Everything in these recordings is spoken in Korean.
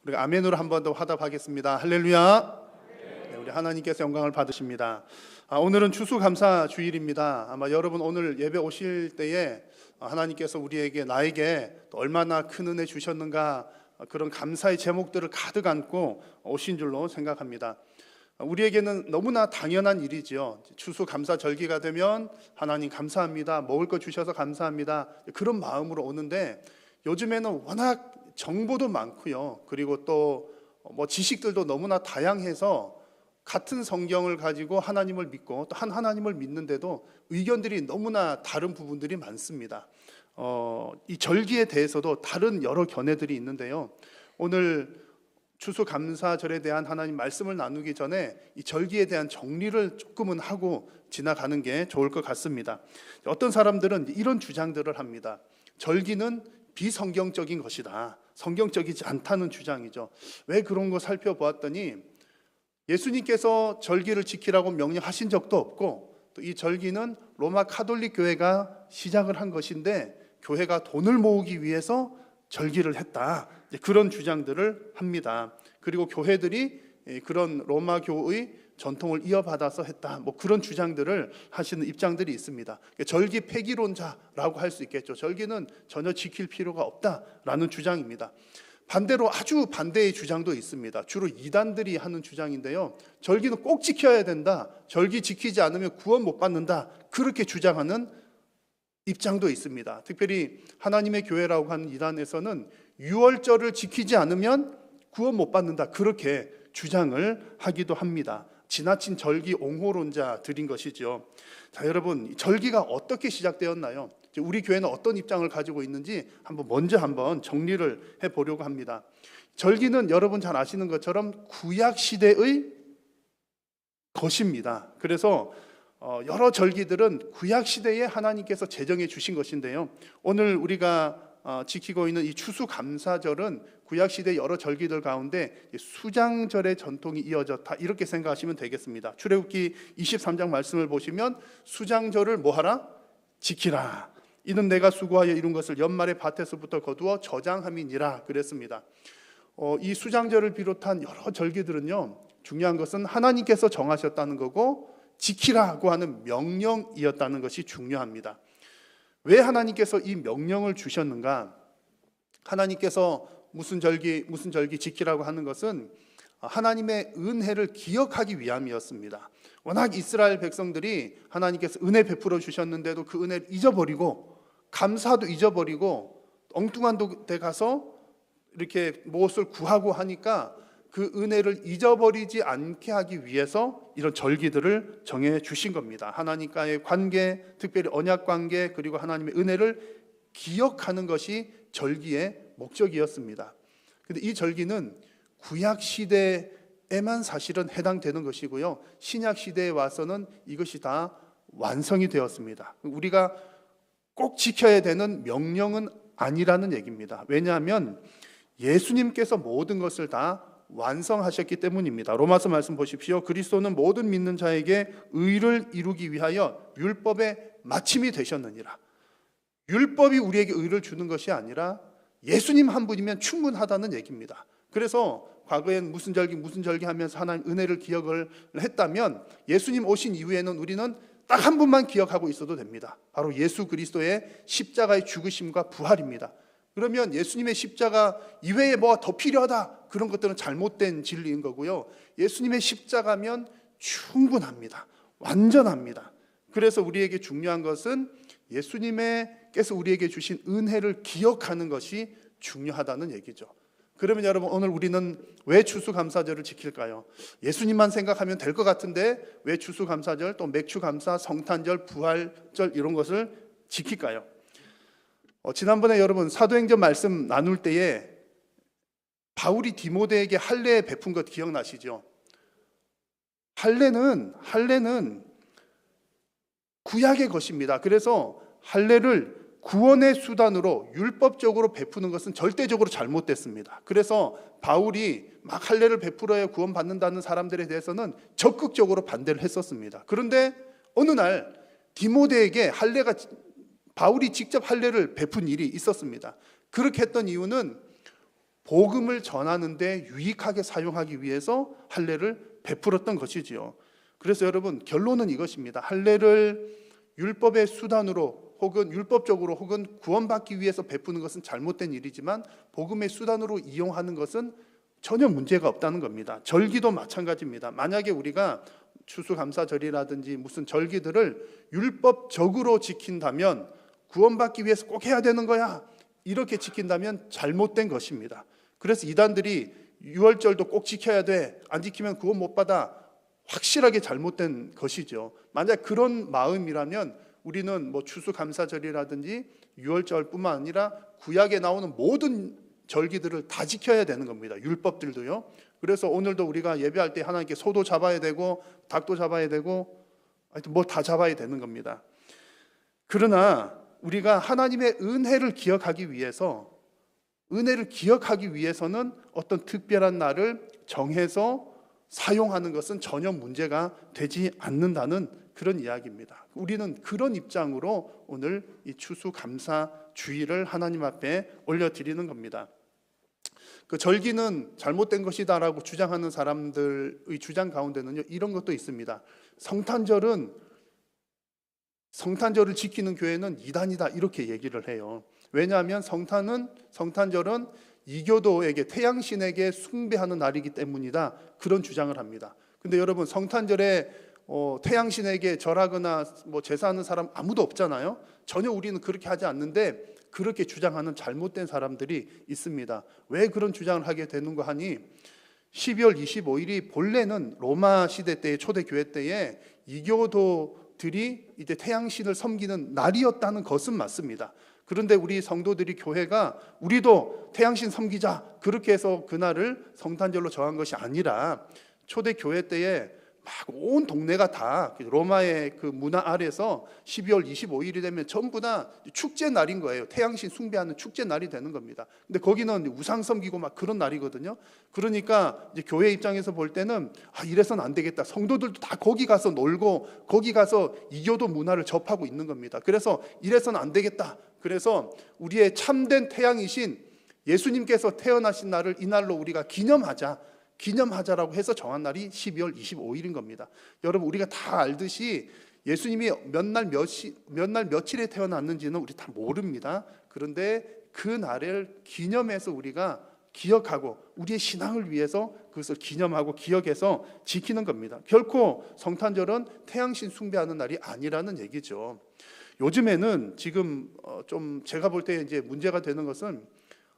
우리가 아멘으로 한 번 더 화답하겠습니다. 할렐루야. 네, 우리 하나님께서 영광을 받으십니다. 오늘은 추수감사 주일입니다. 아마 여러분 오늘 예배 오실 때에 하나님께서 나에게 또 얼마나 큰 은혜 주셨는가, 그런 감사의 제목들을 가득 안고 오신 줄로 생각합니다. 우리에게는 너무나 당연한 일이지요. 추수감사 절기가 되면 하나님 감사합니다, 먹을 거 주셔서 감사합니다, 그런 마음으로 오는데, 요즘에는 워낙 정보도 많고요, 그리고 또 지식들도 너무나 다양해서 같은 성경을 가지고 하나님을 믿고 또 한 하나님을 믿는데도 의견들이 너무나 다른 부분들이 많습니다. 이 절기에 대해서도 다른 여러 견해들이 있는데요, 오늘 추수감사절에 대한 하나님 말씀을 나누기 전에 이 절기에 대한 정리를 조금은 하고 지나가는 게 좋을 것 같습니다. 어떤 사람들은 이런 주장들을 합니다. 절기는 비성경적인 것이다, 성경적이지 않다는 주장이죠. 왜 그런 거 살펴보았더니 예수님께서 절기를 지키라고 명령하신 적도 없고, 또 이 절기는 로마 카톨릭 교회가 시작을 한 것인데 교회가 돈을 모으기 위해서 절기를 했다, 그런 주장들을 합니다. 그리고 교회들이 그런 로마 교의 전통을 이어받아서 했다, 그런 주장들을 하시는 입장들이 있습니다. 절기 폐기론자라고 할 수 있겠죠. 절기는 전혀 지킬 필요가 없다라는 주장입니다. 반대로 아주 반대의 주장도 있습니다. 주로 이단들이 하는 주장인데요, 절기는 꼭 지켜야 된다, 절기 지키지 않으면 구원 못 받는다, 그렇게 주장하는 입장도 있습니다. 특별히 하나님의 교회라고 하는 이단에서는 유월절을 지키지 않으면 구원 못 받는다, 그렇게 주장을 하기도 합니다. 지나친 절기 옹호론자들인 것이죠. 자, 여러분, 절기가 어떻게 시작되었나요? 우리 교회는 어떤 입장을 가지고 있는지 먼저 정리를 해보려고 합니다. 절기는 여러분 잘 아시는 것처럼 구약 시대의 것입니다. 그래서 여러 절기들은 구약 시대에 하나님께서 제정해 주신 것인데요, 오늘 우리가 지키고 있는 이 추수감사절은 구약 시대 여러 절기들 가운데 수장절의 전통이 이어졌다, 이렇게 생각하시면 되겠습니다. 출애굽기 23장 말씀을 보시면 수장절을 뭐하라? 지키라. 이는 내가 수고하여 이룬 것을 연말에 밭에서부터 거두어 저장함이니라 그랬습니다. 이 수장절을 비롯한 여러 절기들은요, 중요한 것은 하나님께서 정하셨다는 거고 지키라고 하는 명령이었다는 것이 중요합니다. 왜 하나님께서 이 명령을 주셨는가? 하나님께서 무슨 절기 지키라고 하는 것은 하나님의 은혜를 기억하기 위함이었습니다. 워낙 이스라엘 백성들이 하나님께서 은혜 베풀어 주셨는데도 그 은혜를 잊어버리고, 감사도 잊어버리고 엉뚱한 데 가서 이렇게 무엇을 구하고 하니까 그 은혜를 잊어버리지 않게 하기 위해서 이런 절기들을 정해 주신 겁니다. 하나님과의 관계, 특별히 언약 관계, 그리고 하나님의 은혜를 기억하는 것이 절기의 목적이었습니다. 그런데 이 절기는 구약 시대에만 사실은 해당되는 것이고요, 신약 시대에 와서는 이것이 다 완성이 되었습니다. 우리가 꼭 지켜야 되는 명령은 아니라는 얘기입니다. 왜냐하면 예수님께서 모든 것을 다 완성하셨기 때문입니다. 로마서 말씀 보십시오. 그리스도는 모든 믿는 자에게 의를 이루기 위하여 율법의 마침이 되셨느니라. 율법이 우리에게 의를 주는 것이 아니라 예수님 한 분이면 충분하다는 얘기입니다. 그래서 과거엔 무슨 절기 하면서 하나님 은혜를 기억을 했다면, 예수님 오신 이후에는 우리는 딱 한 분만 기억하고 있어도 됩니다. 바로 예수 그리스도의 십자가의 죽으심과 부활입니다. 그러면 예수님의 십자가 이외에 뭐가 더 필요하다, 그런 것들은 잘못된 진리인 거고요, 예수님의 십자가면 충분합니다. 완전합니다. 그래서 우리에게 중요한 것은 예수님께서 우리에게 주신 은혜를 기억하는 것이 중요하다는 얘기죠. 그러면 여러분, 오늘 우리는 왜 추수감사절을 지킬까요? 예수님만 생각하면 될 것 같은데 왜 추수감사절, 또 맥추감사, 성탄절, 부활절 이런 것을 지킬까요? 지난번에 여러분 사도행전 말씀 나눌 때에 바울이 디모데에게 할례 베푼 것 기억나시죠? 할례는 구약의 것입니다. 그래서 할례를 구원의 수단으로 율법적으로 베푸는 것은 절대적으로 잘못됐습니다. 그래서 바울이 막 할례를 베풀어야 구원받는다는 사람들에 대해서는 적극적으로 반대를 했었습니다. 그런데 어느 날 디모데에게 바울이 직접 할례를 베푼 일이 있었습니다. 그렇게 했던 이유는 복음을 전하는데 유익하게 사용하기 위해서 할례를 베풀었던 것이지요. 그래서 여러분, 결론은 이것입니다. 할례를 율법의 수단으로 혹은 율법적으로 혹은 구원받기 위해서 베푸는 것은 잘못된 일이지만 복음의 수단으로 이용하는 것은 전혀 문제가 없다는 겁니다. 절기도 마찬가지입니다. 만약에 우리가 추수감사절이라든지 무슨 절기들을 율법적으로 지킨다면, 구원받기 위해서 꼭 해야 되는 거야, 이렇게 지킨다면 잘못된 것입니다. 그래서 이단들이 유월절도 꼭 지켜야 돼, 안 지키면 구원 못 받아, 확실하게 잘못된 것이죠. 만약 그런 마음이라면 우리는 뭐 추수감사절이라든지 유월절뿐만 아니라 구약에 나오는 모든 절기들을 다 지켜야 되는 겁니다. 율법들도요. 그래서 오늘도 우리가 예배할 때 하나님께 소도 잡아야 되고 닭도 잡아야 되고 하여튼 뭐 다 잡아야 되는 겁니다. 그러나 우리가 하나님의 은혜를 기억하기 위해서는 어떤 특별한 날을 정해서 사용하는 것은 전혀 문제가 되지 않는다는 그런 이야기입니다. 우리는 그런 입장으로 오늘 이 추수감사주의를 하나님 앞에 올려드리는 겁니다. 그 절기는 잘못된 것이다라고 주장하는 사람들의 주장 가운데는요, 이런 것도 있습니다. 성탄절을 지키는 교회는 이단이다, 이렇게 얘기를 해요. 왜냐하면 성탄절은 이교도에게, 태양신에게 숭배하는 날이기 때문이다, 그런 주장을 합니다. 근데 여러분, 성탄절에 태양신에게 절하거나 뭐 제사하는 사람 아무도 없잖아요. 전혀 우리는 그렇게 하지 않는데 그렇게 주장하는 잘못된 사람들이 있습니다. 왜 그런 주장을 하게 되는가 하니, 12월 25일이 본래는 로마 시대 때의 초대교회 때에 이교도들이 이제 태양신을 섬기는 날이었다는 것은 맞습니다. 그런데 우리 성도들이, 교회가 우리도 태양신 섬기자, 그렇게 해서 그날을 성탄절로 정한 것이 아니라 초대교회 때에 막 온 동네가 다 로마의 그 문화 아래서 12월 25일이 되면 전부 다 축제 날인 거예요. 태양신 숭배하는 축제 날이 되는 겁니다. 근데 거기는 우상 섬기고 막 그런 날이거든요. 그러니까 이제 교회 입장에서 볼 때는 이래서는 안 되겠다. 성도들도 다 거기 가서 놀고 거기 가서 이교도 문화를 접하고 있는 겁니다. 그래서 이래서는 안 되겠다. 그래서 우리의 참된 태양이신 예수님께서 태어나신 날을 이날로 우리가 기념하자라고 해서 정한 날이 12월 25일인 겁니다. 여러분, 우리가 다 알듯이 예수님이 몇 날 며칠에 태어났는지는 우리 다 모릅니다. 그런데 그 날을 기념해서 우리가 기억하고 우리의 신앙을 위해서 그것을 기념하고 기억해서 지키는 겁니다. 결코 성탄절은 태양신 숭배하는 날이 아니라는 얘기죠. 요즘에는 지금 좀 제가 볼 때 이제 문제가 되는 것은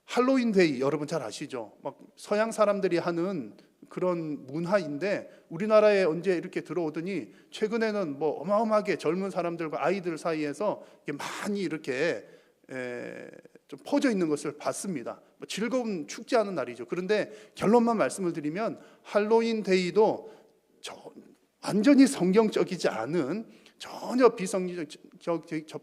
할로윈 데이, 여러분 잘 아시죠? 막 서양 사람들이 하는 그런 문화인데 우리나라에 언제 이렇게 들어오더니 최근에는 뭐 어마어마하게 젊은 사람들과 아이들 사이에서 많이 이렇게 좀 퍼져 있는 것을 봤습니다. 즐거운 축제하는 날이죠. 그런데 결론만 말씀을 드리면 할로윈 데이도 완전히 성경적이지 않은, 전혀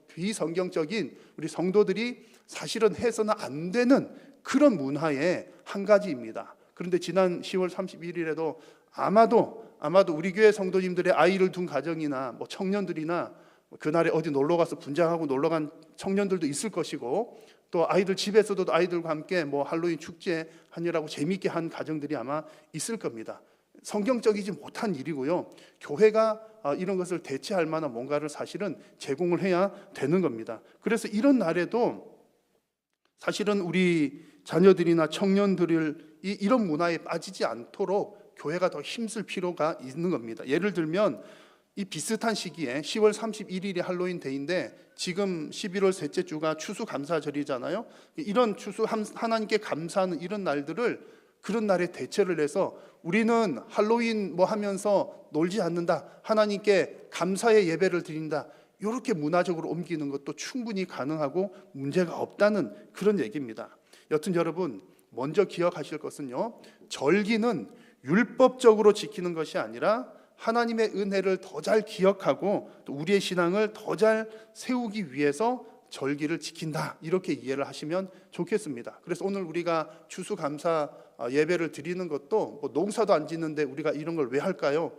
비성경적인 우리 성도들이 사실은 해서는 안 되는 그런 문화의 한 가지입니다. 그런데 지난 10월 31일에도 아마도 우리 교회 성도님들의 아이를 둔 가정이나 뭐 청년들이나 그날에 어디 놀러가서 분장하고 놀러간 청년들도 있을 것이고, 또 아이들 집에서도 아이들과 함께 뭐 할로윈 축제 하느라고 재미있게 한 가정들이 아마 있을 겁니다. 성경적이지 못한 일이고요. 교회가 이런 것을 대체할 만한 뭔가를 사실은 제공을 해야 되는 겁니다. 그래서 이런 날에도 사실은 우리 자녀들이나 청년들을 이런 문화에 빠지지 않도록 교회가 더 힘쓸 필요가 있는 겁니다. 예를 들면 이 비슷한 시기에 10월 31일이 할로윈 데이인데 지금 11월 셋째 주가 추수감사절이잖아요. 이런 하나님께 감사하는 이런 날들을, 그런 날에 대체를 해서 우리는 할로윈 뭐 하면서 놀지 않는다, 하나님께 감사의 예배를 드린다, 이렇게 문화적으로 옮기는 것도 충분히 가능하고 문제가 없다는 그런 얘기입니다. 여튼 여러분, 먼저 기억하실 것은요, 절기는 율법적으로 지키는 것이 아니라 하나님의 은혜를 더 잘 기억하고 또 우리의 신앙을 더 잘 세우기 위해서 절기를 지킨다, 이렇게 이해를 하시면 좋겠습니다. 그래서 오늘 우리가 추수감사 예배를 드리는 것도 뭐 농사도 안 짓는데 우리가 이런 걸 왜 할까요?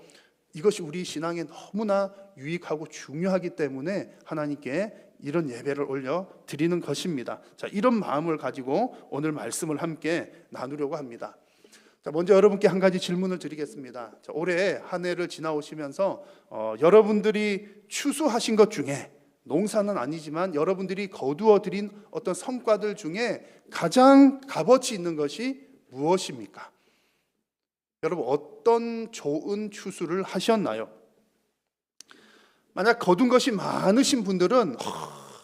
이것이 우리 신앙에 너무나 유익하고 중요하기 때문에 하나님께 이런 예배를 올려 드리는 것입니다. 자, 이런 마음을 가지고 오늘 말씀을 함께 나누려고 합니다. 자, 먼저 여러분께 한 가지 질문을 드리겠습니다. 자, 올해 한 해를 지나오시면서 여러분들이 추수하신 것 중에, 농사는 아니지만 여러분들이 거두어 드린 어떤 성과들 중에 가장 값어치 있는 것이 무엇입니까? 여러분, 어떤 좋은 추수를 하셨나요? 만약 거둔 것이 많으신 분들은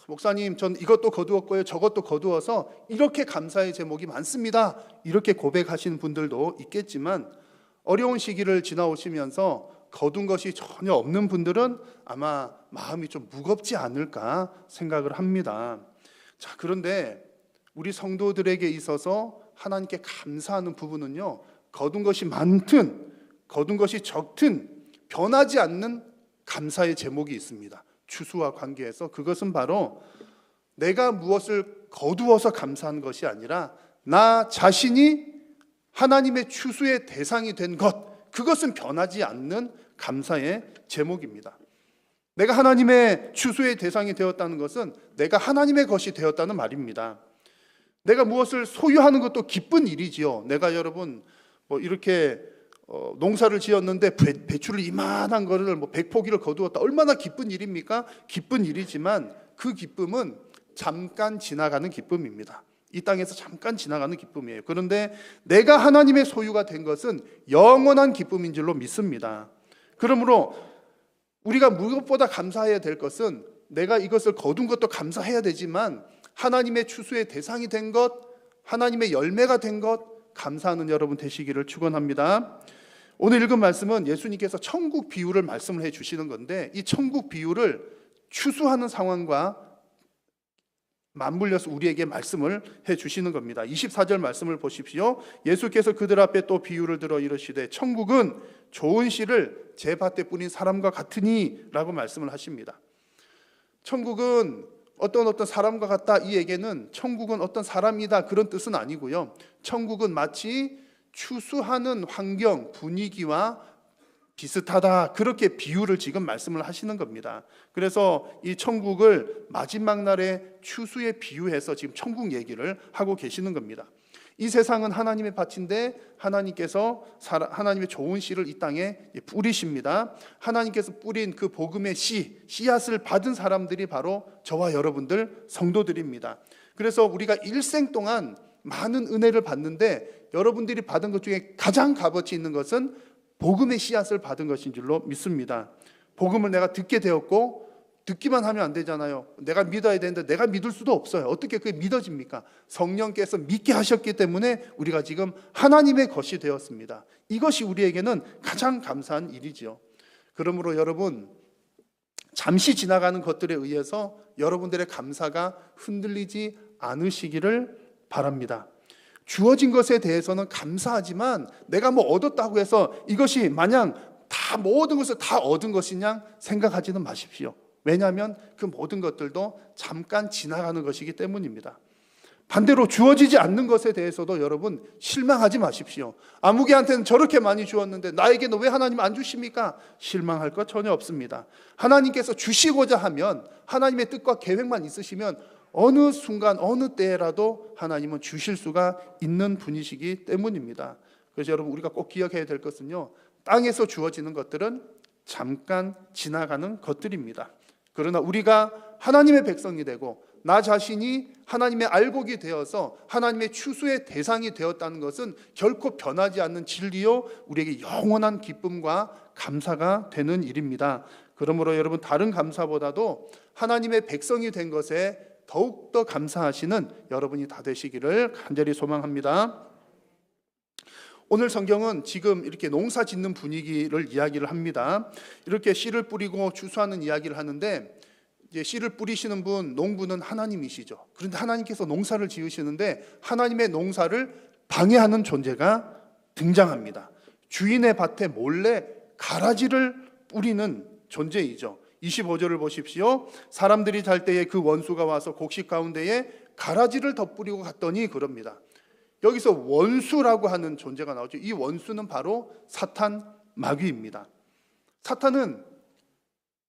목사님, 전 이것도 거두었고요, 저것도 거두어서 이렇게 감사의 제목이 많습니다, 이렇게 고백하시는 분들도 있겠지만, 어려운 시기를 지나오시면서 거둔 것이 전혀 없는 분들은 아마 마음이 좀 무겁지 않을까 생각을 합니다. 자, 그런데 우리 성도들에게 있어서 하나님께 감사하는 부분은요, 거둔 것이 많든 거둔 것이 적든 변하지 않는 감사의 제목이 있습니다. 추수와 관계해서 그것은 바로 내가 무엇을 거두어서 감사하는 것이 아니라 나 자신이 하나님의 추수의 대상이 된 것, 그것은 변하지 않는 감사의 제목입니다. 내가 하나님의 추수의 대상이 되었다는 것은 내가 하나님의 것이 되었다는 말입니다. 내가 무엇을 소유하는 것도 기쁜 일이지요. 내가 여러분 이렇게 농사를 지었는데 배추를 이만한 거를 100포기를 거두었다, 얼마나 기쁜 일입니까? 기쁜 일이지만 그 기쁨은 잠깐 지나가는 기쁨입니다. 이 땅에서 잠깐 지나가는 기쁨이에요. 그런데 내가 하나님의 소유가 된 것은 영원한 기쁨인 줄로 믿습니다. 그러므로 우리가 무엇보다 감사해야 될 것은 내가 이것을 거둔 것도 감사해야 되지만 하나님의 추수의 대상이 된 것, 하나님의 열매가 된 것, 감사하는 여러분 되시기를 축원합니다. 오늘 읽은 말씀은 예수님께서 천국 비유를 말씀을 해 주시는 건데, 이 천국 비유를 추수하는 상황과 맞물려서 우리에게 말씀을 해 주시는 겁니다. 24절 말씀을 보십시오. 예수께서 그들 앞에 또 비유를 들어 이르시되 천국은 좋은 씨를 제 밭에 뿌린 사람과 같으니 라고 말씀을 하십니다. 천국은 어떤 사람과 같다, 이 얘기는 천국은 어떤 사람이다 그런 뜻은 아니고요, 천국은 마치 추수하는 환경, 분위기와 비슷하다, 그렇게 비유를 지금 말씀을 하시는 겁니다. 그래서 이 천국을 마지막 날의 추수에 비유해서 지금 천국 얘기를 하고 계시는 겁니다. 이 세상은 하나님의 밭인데 하나님께서 하나님의 좋은 씨를 이 땅에 뿌리십니다. 하나님께서 뿌린 그 복음의 씨앗을 받은 사람들이 바로 저와 여러분들 성도들입니다. 그래서 우리가 일생 동안 많은 은혜를 받는데 여러분들이 받은 것 중에 가장 값어치 있는 것은 복음의 씨앗을 받은 것인 줄로 믿습니다. 복음을 내가 듣게 되었고, 듣기만 하면 안 되잖아요. 내가 믿어야 되는데 내가 믿을 수도 없어요. 어떻게 그게 믿어집니까? 성령께서 믿게 하셨기 때문에 우리가 지금 하나님의 것이 되었습니다. 이것이 우리에게는 가장 감사한 일이지요. 그러므로 여러분, 잠시 지나가는 것들에 의해서 여러분들의 감사가 흔들리지 않으시기를 바랍니다. 주어진 것에 대해서는 감사하지만 내가 얻었다고 해서 이것이 마냥 다 모든 것을 다 얻은 것이냐 생각하지는 마십시오. 왜냐하면 그 모든 것들도 잠깐 지나가는 것이기 때문입니다. 반대로 주어지지 않는 것에 대해서도 여러분 실망하지 마십시오. 아무개한테는 저렇게 많이 주었는데 나에게는 왜 하나님 안 주십니까? 실망할 것 전혀 없습니다. 하나님께서 주시고자 하면, 하나님의 뜻과 계획만 있으시면 어느 순간 어느 때라도 하나님은 주실 수가 있는 분이시기 때문입니다. 그래서 여러분, 우리가 꼭 기억해야 될 것은요, 땅에서 주어지는 것들은 잠깐 지나가는 것들입니다. 그러나 우리가 하나님의 백성이 되고 나 자신이 하나님의 알곡이 되어서 하나님의 추수의 대상이 되었다는 것은 결코 변하지 않는 진리요, 우리에게 영원한 기쁨과 감사가 되는 일입니다. 그러므로 여러분, 다른 감사보다도 하나님의 백성이 된 것에 더욱더 감사하시는 여러분이 다 되시기를 간절히 소망합니다. 오늘 성경은 지금 이렇게 농사 짓는 분위기를 이야기를 합니다. 이렇게 씨를 뿌리고 추수하는 이야기를 하는데, 이제 씨를 뿌리시는 분, 농부는 하나님이시죠. 그런데 하나님께서 농사를 지으시는데 하나님의 농사를 방해하는 존재가 등장합니다. 주인의 밭에 몰래 가라지를 뿌리는 존재이죠. 25절을 보십시오. 사람들이 잘 때에 그 원수가 와서 곡식 가운데에 가라지를 덧뿌리고 갔더니, 그럽니다. 여기서 원수라고 하는 존재가 나오죠. 이 원수는 바로 사탄, 마귀입니다. 사탄은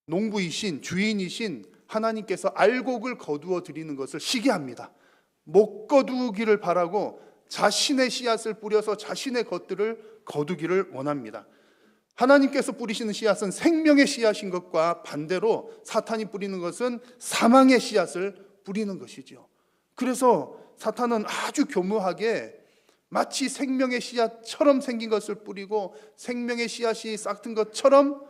농부이신, 주인이신 하나님께서 알곡을 거두어 드리는 것을 시기합니다. 못 거두기를 바라고 자신의 씨앗을 뿌려서 자신의 것들을 거두기를 원합니다. 하나님께서 뿌리시는 씨앗은 생명의 씨앗인 것과 반대로 사탄이 뿌리는 것은 사망의 씨앗을 뿌리는 것이죠. 그래서 사탄은 아주 교묘하게 마치 생명의 씨앗처럼 생긴 것을 뿌리고 생명의 씨앗이 싹튼 것처럼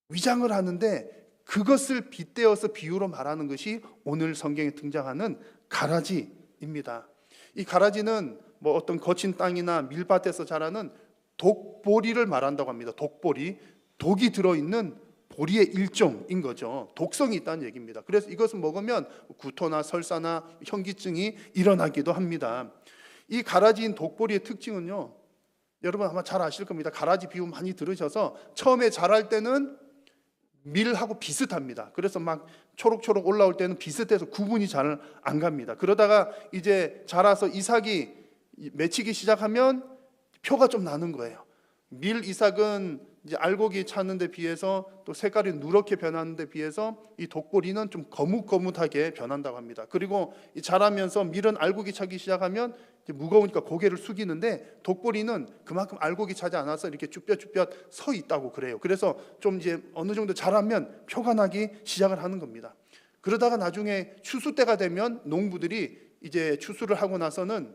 위장을 하는데, 그것을 빗대어서 비유로 말하는 것이 오늘 성경에 등장하는 가라지입니다. 이 가라지는 뭐 어떤 거친 땅이나 밀밭에서 자라는 독보리를 말한다고 합니다. 독보리, 독이 들어있는 보리의 일종인 거죠. 독성이 있다는 얘기입니다. 그래서 이것을 먹으면 구토나 설사나 현기증이 일어나기도 합니다. 이 가라지인 독보리의 특징은요, 여러분 아마 잘 아실 겁니다. 가라지 비유 많이 들으셔서 처음에 자랄 때는 밀하고 비슷합니다. 그래서 막 초록초록 올라올 때는 비슷해서 구분이 잘 안 갑니다. 그러다가 이제 자라서 이삭이 맺히기 시작하면 표가 좀 나는 거예요. 밀 이삭은 이제 알곡이 차는 데 비해서 또 색깔이 누렇게 변하는 데 비해서 이 독보리는 좀 거뭇거뭇하게 변한다고 합니다. 그리고 자라면서 밀은 알곡이 차기 시작하면 이제 무거우니까 고개를 숙이는데, 독보리는 그만큼 알곡이 차지 않아서 이렇게 쭈뼛쭈뼛 서 있다고 그래요. 그래서 좀 이제 어느 정도 자라면 표가 나기 시작을 하는 겁니다. 그러다가 나중에 추수 때가 되면 농부들이 이제 추수를 하고 나서는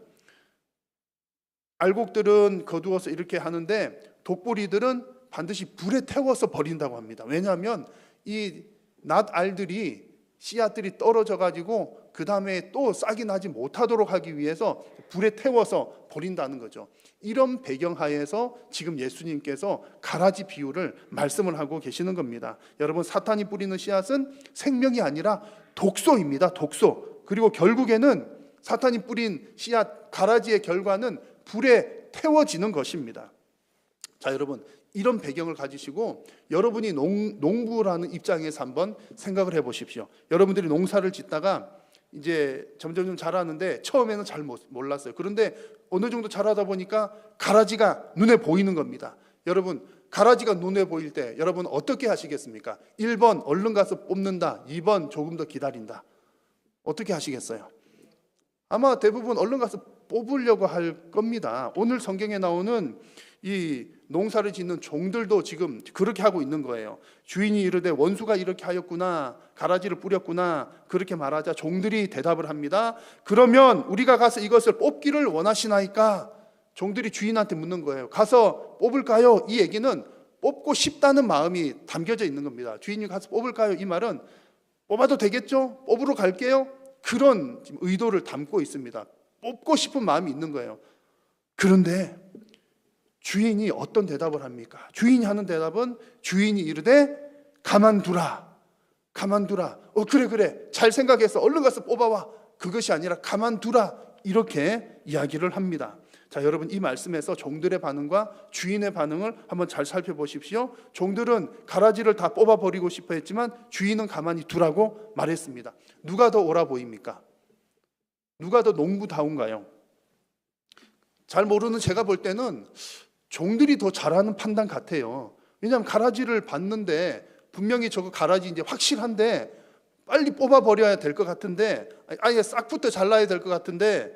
알곡들은 거두어서 이렇게 하는데 독보리들은 반드시 불에 태워서 버린다고 합니다. 왜냐하면 이 낫알들이 씨앗들이 떨어져 가지고 그 다음에 또 싹이 나지 못하도록 하기 위해서 불에 태워서 버린다는 거죠. 이런 배경하에서 지금 예수님께서 가라지 비유를 말씀을 하고 계시는 겁니다. 여러분, 사탄이 뿌리는 씨앗은 생명이 아니라 독소입니다. 독소. 그리고 결국에는 사탄이 뿌린 씨앗 가라지의 결과는 불에 태워지는 것입니다. 자, 여러분, 이런 배경을 가지시고 여러분이 농부라는 입장에서 한번 생각을 해보십시오. 여러분들이 농사를 짓다가 이제 점점 자라는데 처음에는 잘 몰랐어요. 그런데 어느 정도 자라다 보니까 가라지가 눈에 보이는 겁니다. 여러분, 가라지가 눈에 보일 때 여러분 어떻게 하시겠습니까? 1번 얼른 가서 뽑는다, 2번 조금 더 기다린다. 어떻게 하시겠어요? 아마 대부분 얼른 가서 뽑으려고 할 겁니다. 오늘 성경에 나오는 이 농사를 짓는 종들도 지금 그렇게 하고 있는 거예요. 주인이 이르되 원수가 이렇게 하였구나, 가라지를 뿌렸구나, 그렇게 말하자 종들이 대답을 합니다. 그러면 우리가 가서 이것을 뽑기를 원하시나이까? 종들이 주인한테 묻는 거예요. 가서 뽑을까요? 이 얘기는 뽑고 싶다는 마음이 담겨져 있는 겁니다. 주인이 가서 뽑을까요? 이 말은 뽑아도 되겠죠? 뽑으러 갈게요? 그런 의도를 담고 있습니다. 뽑고 싶은 마음이 있는 거예요. 그런데 주인이 어떤 대답을 합니까? 주인이 하는 대답은 주인이 이르되 가만두라. 가만두라. 그래 잘 생각해서 얼른 가서 뽑아와. 그것이 아니라 가만두라. 이렇게 이야기를 합니다. 자, 여러분, 이 말씀에서 종들의 반응과 주인의 반응을 한번 잘 살펴보십시오. 종들은 가라지를 다 뽑아버리고 싶어 했지만 주인은 가만히 두라고 말했습니다. 누가 더 옳아 보입니까? 누가 더 농부다운가요? 잘 모르는 제가 볼 때는 종들이 더 잘하는 판단 같아요. 왜냐하면 가라지를 봤는데 분명히 저거 가라지 이제 확실한데 빨리 뽑아버려야 될 것 같은데, 아예 싹부터 잘라야 될 것 같은데,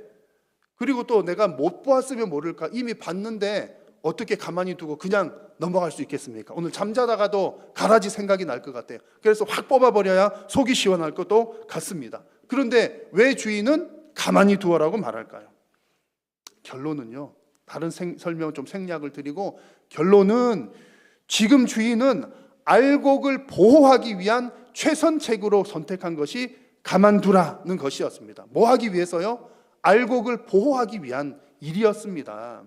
그리고 또 내가 못 보았으면 모를까, 이미 봤는데 어떻게 가만히 두고 그냥 넘어갈 수 있겠습니까? 오늘 잠자다가도 가라지 생각이 날 것 같아요. 그래서 확 뽑아버려야 속이 시원할 것도 같습니다. 그런데 왜 주인은 가만히 두어라고 말할까요? 결론은요, 다른 설명을 좀 생략을 드리고, 결론은 지금 주인은 알곡을 보호하기 위한 최선책으로 선택한 것이 가만두라는 것이었습니다. 뭐 하기 위해서요? 알곡을 보호하기 위한 일이었습니다.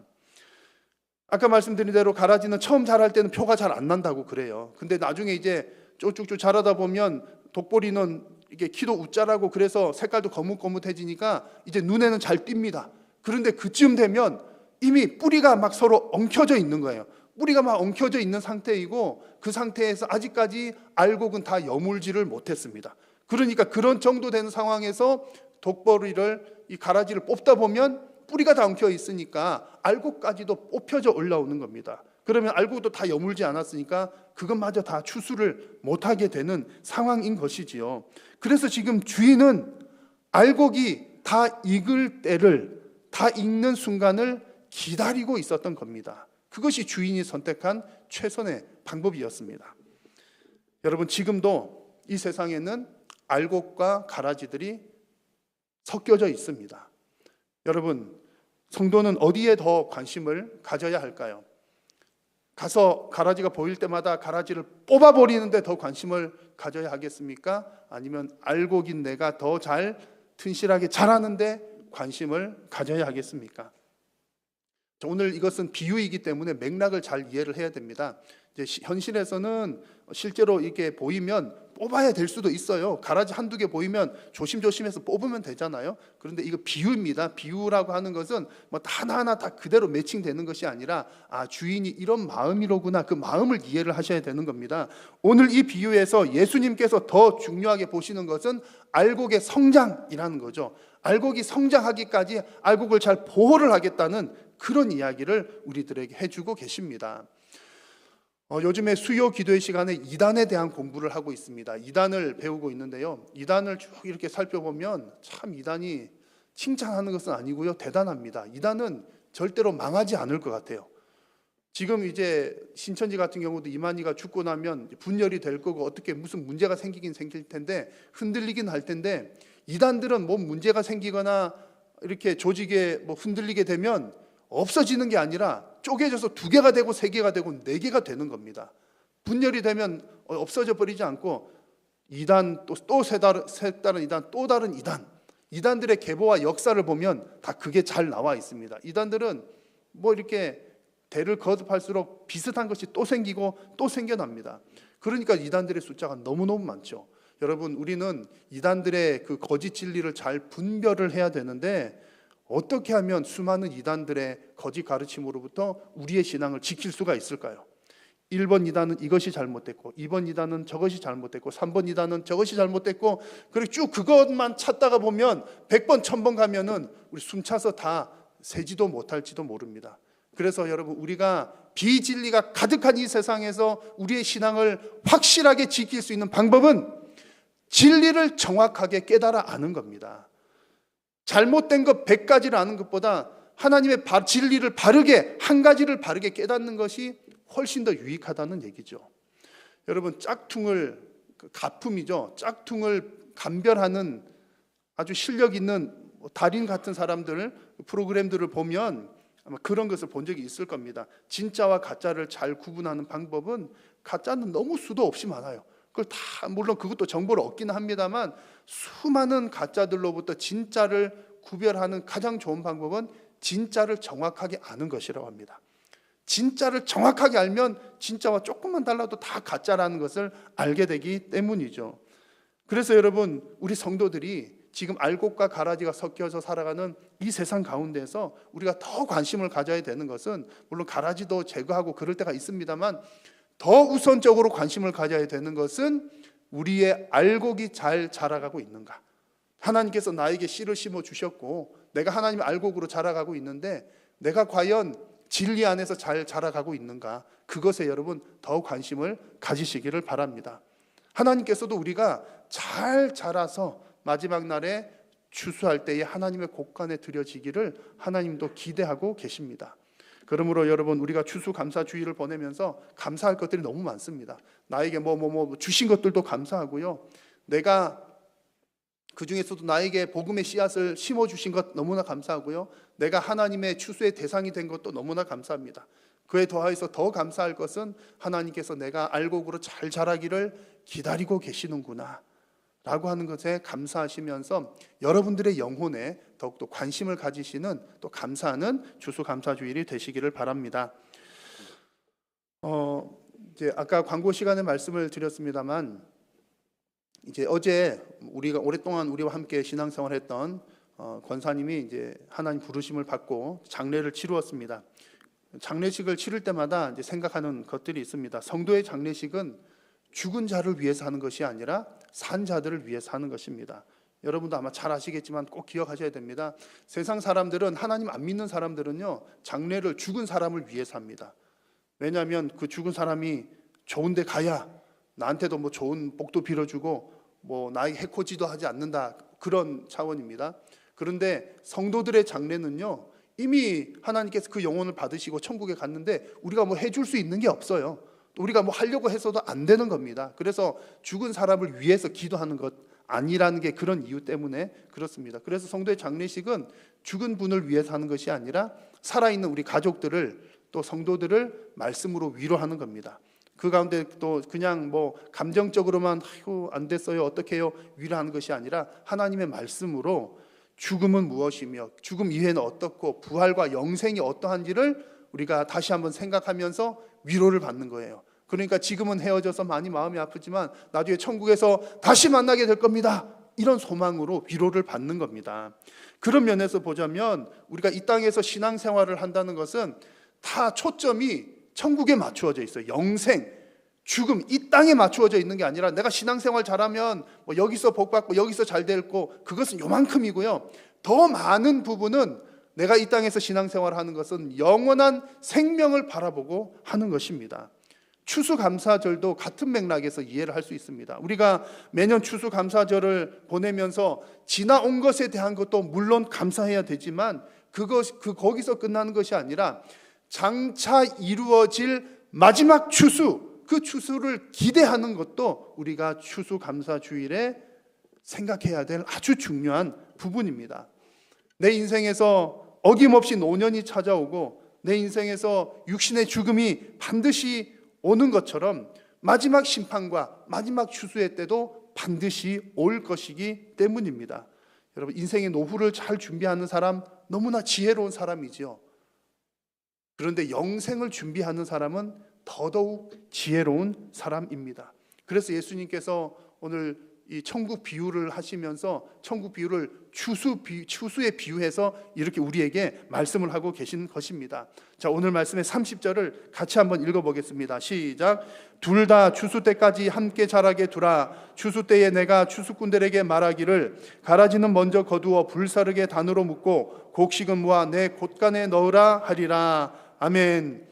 아까 말씀드린 대로 가라지는 처음 자랄 때는 표가 잘 안 난다고 그래요. 근데 나중에 이제 쭉쭉쭉 자라다 보면 독보리는 이게 키도 우짜라고 그래서 색깔도 거뭇거뭇해지니까 이제 눈에는 잘 띕니다. 그런데 그쯤 되면 이미 뿌리가 막 서로 엉켜져 있는 거예요. 뿌리가 막 엉켜져 있는 상태이고, 그 상태에서 아직까지 알곡은 다 여물지를 못했습니다. 그러니까 그런 정도 되는 상황에서 독보리를, 이 가라지를 뽑다 보면 뿌리가 다 엉켜 있으니까 알곡까지도 뽑혀져 올라오는 겁니다. 그러면 알곡도 다 여물지 않았으니까 그것마저 다 추수를 못하게 되는 상황인 것이지요. 그래서 지금 주인은 알곡이 다 익을 때를, 다 익는 순간을 기다리고 있었던 겁니다. 그것이 주인이 선택한 최선의 방법이었습니다. 여러분, 지금도 이 세상에는 알곡과 가라지들이 섞여져 있습니다. 여러분, 성도는 어디에 더 관심을 가져야 할까요? 가서 가라지가 보일 때마다 가라지를 뽑아버리는데 더 관심을 가져야 하겠습니까? 아니면 알곡인 내가 더 잘 튼실하게 자라는데 관심을 가져야 하겠습니까? 오늘 이것은 비유이기 때문에 맥락을 잘 이해를 해야 됩니다. 이제 현실에서는 실제로 이게 보이면 뽑아야 될 수도 있어요. 가라지 한두 개 보이면 조심조심해서 뽑으면 되잖아요. 그런데 이거 비유입니다. 비유라고 하는 것은 뭐 하나하나 다 그대로 매칭되는 것이 아니라 주인이 이런 마음이로구나, 그 마음을 이해를 하셔야 되는 겁니다. 오늘 이 비유에서 예수님께서 더 중요하게 보시는 것은 알곡의 성장이라는 거죠. 알곡이 성장하기까지 알곡을 잘 보호를 하겠다는 그런 이야기를 우리들에게 해주고 계십니다. 요즘에 수요 기도의 시간에 이단에 대한 공부를 하고 있습니다. 이단을 배우고 있는데요, 이단을 쭉 이렇게 살펴보면 참 이단이 칭찬하는 것은 아니고요, 대단합니다. 이단은 절대로 망하지 않을 것 같아요. 지금 이제 신천지 같은 경우도 이만희가 죽고 나면 분열이 될 거고 어떻게 무슨 문제가 생기긴 생길 텐데, 흔들리긴 할 텐데, 이단들은 뭐 문제가 생기거나 이렇게 조직에 뭐 흔들리게 되면 없어지는 게 아니라 쪼개져서 2개가 되고 3개가 되고 4개가 되는 겁니다. 분열이 되면 없어져 버리지 않고 이단, 또 색다른 이단, 또 다른 이단, 이단들의 계보와 역사를 보면 다 그게 잘 나와 있습니다. 이단들은 뭐 이렇게 대를 거듭할수록 비슷한 것이 또 생기고 또 생겨납니다. 그러니까 이단들의 숫자가 너무너무 많죠. 여러분, 우리는 이단들의 그 거짓 진리를 잘 분별을 해야 되는데, 어떻게 하면 수많은 이단들의 거짓 가르침으로부터 우리의 신앙을 지킬 수가 있을까요? 1번 이단은 이것이 잘못됐고, 2번 이단은 저것이 잘못됐고, 3번 이단은 저것이 잘못됐고, 그리고 쭉 그것만 찾다가 보면 100번, 1000번 가면은 우리 숨차서 다 세지도 못할지도 모릅니다. 그래서 여러분, 우리가 비진리가 가득한 이 세상에서 우리의 신앙을 확실하게 지킬 수 있는 방법은 진리를 정확하게 깨달아 아는 겁니다. 잘못된 것 100가지를 아는 것보다 하나님의 진리를 바르게, 한 가지를 바르게 깨닫는 것이 훨씬 더 유익하다는 얘기죠. 여러분, 짝퉁을, 가품이죠. 짝퉁을 감별하는 아주 실력 있는 달인 같은 사람들 프로그램들을 보면 아마 그런 것을 본 적이 있을 겁니다. 진짜와 가짜를 잘 구분하는 방법은, 가짜는 너무 수도 없이 많아요. 그걸 다, 물론 그것도 정보를 얻기는 합니다만, 수많은 가짜들로부터 진짜를 구별하는 가장 좋은 방법은 진짜를 정확하게 아는 것이라고 합니다. 진짜를 정확하게 알면 진짜와 조금만 달라도 다 가짜라는 것을 알게 되기 때문이죠. 그래서 여러분, 우리 성도들이 지금 알곡과 가라지가 섞여서 살아가는 이 세상 가운데서 우리가 더 관심을 가져야 되는 것은, 물론 가라지도 제거하고 그럴 때가 있습니다만, 더 우선적으로 관심을 가져야 되는 것은 우리의 알곡이 잘 자라가고 있는가. 하나님께서 나에게 씨를 심어 주셨고 내가 하나님의 알곡으로 자라가고 있는데, 내가 과연 진리 안에서 잘 자라가고 있는가, 그것에 여러분 더 관심을 가지시기를 바랍니다. 하나님께서도 우리가 잘 자라서 마지막 날에 추수할 때에 하나님의 곡간에 드려지기를 하나님도 기대하고 계십니다. 그러므로 여러분, 우리가 추수감사주의를 보내면서 감사할 것들이 너무 많습니다. 나에게 뭐 주신 것들도 감사하고요, 내가 그 중에서도 나에게 복음의 씨앗을 심어주신 것 너무나 감사하고요, 내가 하나님의 추수의 대상이 된 것도 너무나 감사합니다. 그에 더하여서 더 감사할 것은 하나님께서 내가 알곡으로 잘 자라기를 기다리고 계시는구나 라고 하는 것에 감사하시면서 여러분들의 영혼에 더욱더 관심을 가지시는, 또 감사하는 추수감사주일이 되시기를 바랍니다. 이제 아까 광고 시간에 말씀을 드렸습니다만, 이제 어제 우리가 오랫동안 우리와 함께 신앙생활했던 권사님이 이제 하나님 부르심을 받고 장례를 치루었습니다. 장례식을 치를 때마다 이제 생각하는 것들이 있습니다. 성도의 장례식은 죽은 자를 위해서 하는 것이 아니라 산 자들을 위해서 하는 것입니다. 여러분도 아마 잘 아시겠지만 꼭 기억하셔야 됩니다. 세상 사람들은, 하나님 안 믿는 사람들은요, 장례를 죽은 사람을 위해서 합니다. 왜냐하면 그 죽은 사람이 좋은 데 가야 나한테도 뭐 좋은 복도 빌어주고 뭐 나에게 해코지도 하지 않는다, 그런 차원입니다. 그런데 성도들의 장례는요, 이미 하나님께서 그 영혼을 받으시고 천국에 갔는데 우리가 뭐 해줄 수 있는 게 없어요. 또 우리가 뭐 하려고 해서도 안 되는 겁니다. 그래서 죽은 사람을 위해서 기도하는 것 아니라는 게 그런 이유 때문에 그렇습니다. 그래서 성도의 장례식은 죽은 분을 위해서 하는 것이 아니라 살아있는 우리 가족들을, 또 성도들을 말씀으로 위로하는 겁니다. 그 가운데 또 그냥 뭐 감정적으로만 아이고 안 됐어요 어떻게 해요 위로하는 것이 아니라 하나님의 말씀으로 죽음은 무엇이며 죽음 이후에는 어떻고 부활과 영생이 어떠한지를 우리가 다시 한번 생각하면서 위로를 받는 거예요. 그러니까 지금은 헤어져서 많이 마음이 아프지만 나중에 천국에서 다시 만나게 될 겁니다, 이런 소망으로 위로를 받는 겁니다. 그런 면에서 보자면 우리가 이 땅에서 신앙생활을 한다는 것은 다 초점이 천국에 맞추어져 있어요. 영생, 죽음, 이 땅에 맞추어져 있는 게 아니라 내가 신앙생활 잘하면 뭐 여기서 복 받고 여기서 잘 되고 그것은 요만큼이고요. 더 많은 부분은 내가 이 땅에서 신앙생활을 하는 것은 영원한 생명을 바라보고 하는 것입니다. 추수감사절도 같은 맥락에서 이해를 할 수 있습니다. 우리가 매년 추수감사절을 보내면서 지나온 것에 대한 것도 물론 감사해야 되지만 거기서 끝나는 것이 아니라 장차 이루어질 마지막 추수, 그 추수를 기대하는 것도 우리가 추수감사주일에 생각해야 될 아주 중요한 부분입니다. 내 인생에서 어김없이 노년이 찾아오고 내 인생에서 육신의 죽음이 반드시 오는 것처럼 마지막 심판과 마지막 추수의 때도 반드시 올 것이기 때문입니다. 여러분, 인생의 노후를 잘 준비하는 사람 너무나 지혜로운 사람이지요. 그런데 영생을 준비하는 사람은 더더욱 지혜로운 사람입니다. 그래서 예수님께서 오늘 이 천국 비유를 하시면서 천국 비유를 추수에 비유해서 이렇게 우리에게 말씀을 하고 계신 것입니다. 자, 오늘 말씀의 30절을 같이 한번 읽어보겠습니다. 시작. 둘 다 추수 때까지 함께 자라게 두라. 추수 때에 내가 추수꾼들에게 말하기를 가라지는 먼저 거두어 불사르게 단으로 묶고 곡식은 모아 내 곳간에 넣으라 하리라. 아멘.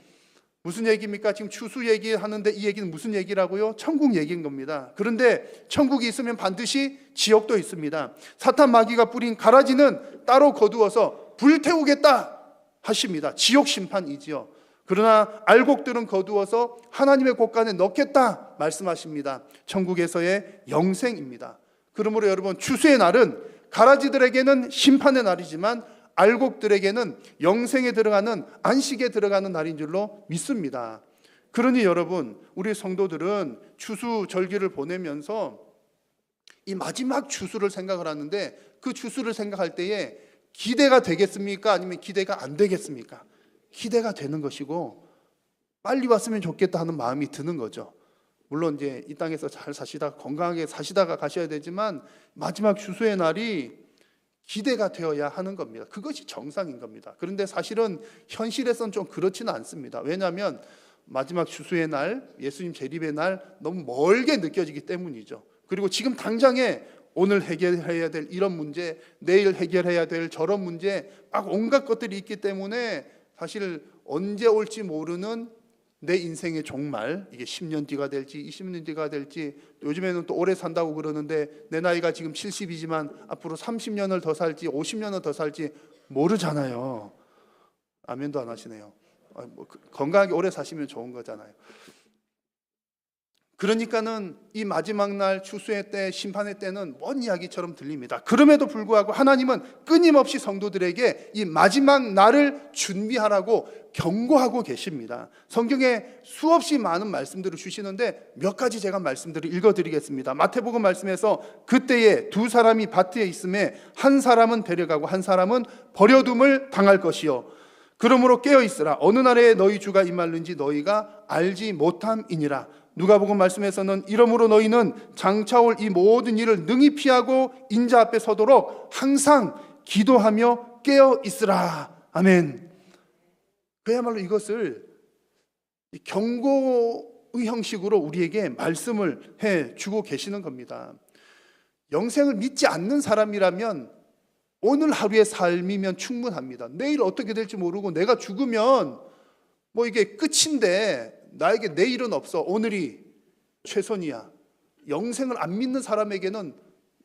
무슨 얘기입니까? 지금 추수 얘기하는데 이 얘기는 무슨 얘기라고요? 천국 얘기인 겁니다. 그런데 천국이 있으면 반드시 지옥도 있습니다. 사탄 마귀가 뿌린 가라지는 따로 거두어서 불태우겠다 하십니다. 지옥 심판이지요. 그러나 알곡들은 거두어서 하나님의 곳간에 넣겠다 말씀하십니다. 천국에서의 영생입니다. 그러므로 여러분, 추수의 날은 가라지들에게는 심판의 날이지만 알곡들에게는 영생에 들어가는, 안식에 들어가는 날인 줄로 믿습니다. 그러니 여러분, 우리 성도들은 추수 절기를 보내면서 이 마지막 추수를 생각을 하는데 그 추수를 생각할 때에 기대가 되겠습니까? 아니면 기대가 안 되겠습니까? 기대가 되는 것이고 빨리 왔으면 좋겠다 하는 마음이 드는 거죠. 물론 이제 이 땅에서 잘 사시다가 건강하게 사시다가 가셔야 되지만 마지막 추수의 날이 기대가 되어야 하는 겁니다. 그것이 정상인 겁니다. 그런데 사실은 현실에서는 좀 그렇지는 않습니다. 왜냐하면 마지막 추수의 날, 예수님 재림의 날 너무 멀게 느껴지기 때문이죠. 그리고 지금 당장에 오늘 해결해야 될 이런 문제, 내일 해결해야 될 저런 문제, 막 온갖 것들이 있기 때문에 사실 언제 올지 모르는 내 인생의 종말, 이게 10년 뒤가 될지 20년 뒤가 될지, 요즘에는 또 오래 산다고 그러는데 내 나이가 지금 70이지만 앞으로 30년을 더 살지 50년을 더 살지 모르잖아요. 아멘도 안 하시네요. 건강하게 오래 사시면 좋은 거잖아요. 그러니까는 이 마지막 날 추수의 때, 심판의 때는 먼 이야기처럼 들립니다. 그럼에도 불구하고 하나님은 끊임없이 성도들에게 이 마지막 날을 준비하라고 경고하고 계십니다. 성경에 수없이 많은 말씀들을 주시는데 몇 가지 제가 말씀들을 읽어드리겠습니다. 마태복음 말씀에서 그때에 두 사람이 밭에 있음에 한 사람은 데려가고 한 사람은 버려둠을 당할 것이요 그러므로 깨어있으라. 어느 날에 너희 주가 임할는지 너희가 알지 못함이니라. 누가복음 말씀에서는 이러므로 너희는 장차 올 이 모든 일을 능히 피하고 인자 앞에 서도록 항상 기도하며 깨어 있으라. 아멘. 그야말로 이것을 경고의 형식으로 우리에게 말씀을 해주고 계시는 겁니다. 영생을 믿지 않는 사람이라면 오늘 하루의 삶이면 충분합니다. 내일 어떻게 될지 모르고 내가 죽으면 뭐 이게 끝인데 나에게 내일은 없어. 오늘이 최선이야. 영생을 안 믿는 사람에게는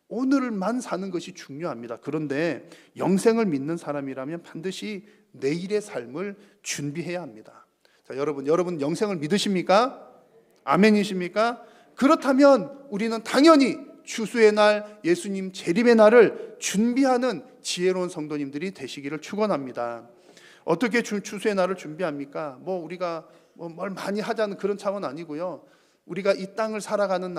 오늘만 사는 것이 중요합니다. 그런데 영생을 믿는 사람이라면 반드시 내일의 삶을 준비해야 합니다. 자, 여러분 영생을 믿으십니까? 아멘이십니까? 그렇다면 우리는 당연히 추수의 날, 예수님 재림의 날을 준비하는 지혜로운 성도님들이 되시기를 축원합니다. 어떻게 추수의 날을 준비합니까? 뭐 우리가 뭘 많이 하자는 그런 차원 아니고요. 우리가 이 땅을 살아가는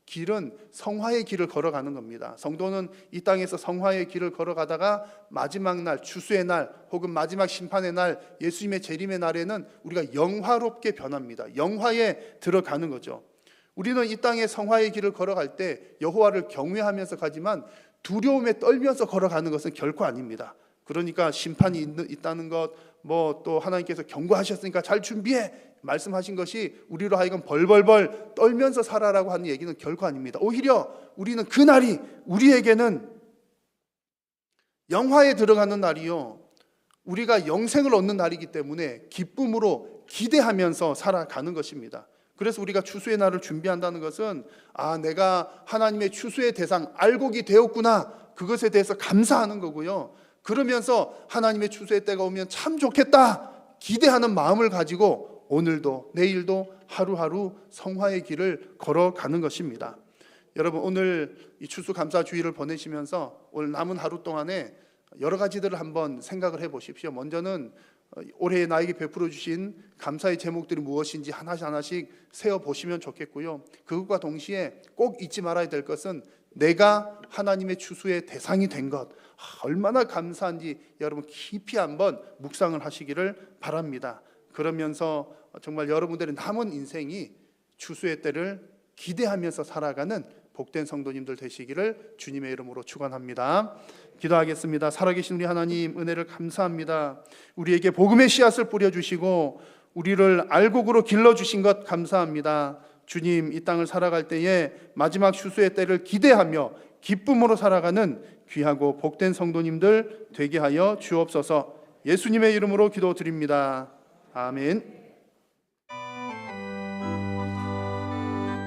길은 성화의 길을 걸어가는 겁니다. 성도는 이 땅에서 성화의 길을 걸어가다가 마지막 날, 추수의 날 혹은 마지막 심판의 날, 예수님의 재림의 날에는 우리가 영화롭게 변합니다. 영화에 들어가는 거죠. 우리는 이 땅의 성화의 길을 걸어갈 때 여호와를 경외하면서 가지만 두려움에 떨면서 걸어가는 것은 결코 아닙니다. 그러니까 심판이 있다는 것, 뭐 또 하나님께서 경고하셨으니까 잘 준비해 말씀하신 것이 우리로 하여금 벌벌벌 떨면서 살아라고 하는 얘기는 결코 아닙니다. 오히려 우리는 그날이 우리에게는 영화에 들어가는 날이요, 우리가 영생을 얻는 날이기 때문에 기쁨으로 기대하면서 살아가는 것입니다. 그래서 우리가 추수의 날을 준비한다는 것은 내가 하나님의 추수의 대상 알곡이 되었구나, 그것에 대해서 감사하는 거고요. 그러면서 하나님의 추수의 때가 오면 참 좋겠다 기대하는 마음을 가지고 오늘도 내일도 하루하루 성화의 길을 걸어가는 것입니다. 여러분, 오늘 이 추수감사주의를 보내시면서 오늘 남은 하루 동안에 여러 가지들을 한번 생각을 해보십시오. 먼저는 올해 나에게 베풀어 주신 감사의 제목들이 무엇인지 하나씩 세어보시면 좋겠고요. 그것과 동시에 꼭 잊지 말아야 될 것은 내가 하나님의 추수의 대상이 된 것, 얼마나 감사한지 여러분 깊이 한번 묵상을 하시기를 바랍니다. 그러면서 정말 여러분들의 남은 인생이 추수의 때를 기대하면서 살아가는 복된 성도님들 되시기를 주님의 이름으로 축원합니다. 기도하겠습니다. 살아계신 우리 하나님, 은혜를 감사합니다. 우리에게 복음의 씨앗을 뿌려주시고 우리를 알곡으로 길러주신 것 감사합니다. 주님, 이 땅을 살아갈 때에 마지막 추수의 때를 기대하며 기쁨으로 살아가는 귀하고 복된 성도님들 되게 하여 주옵소서. 예수님의 이름으로 기도드립니다. 아멘.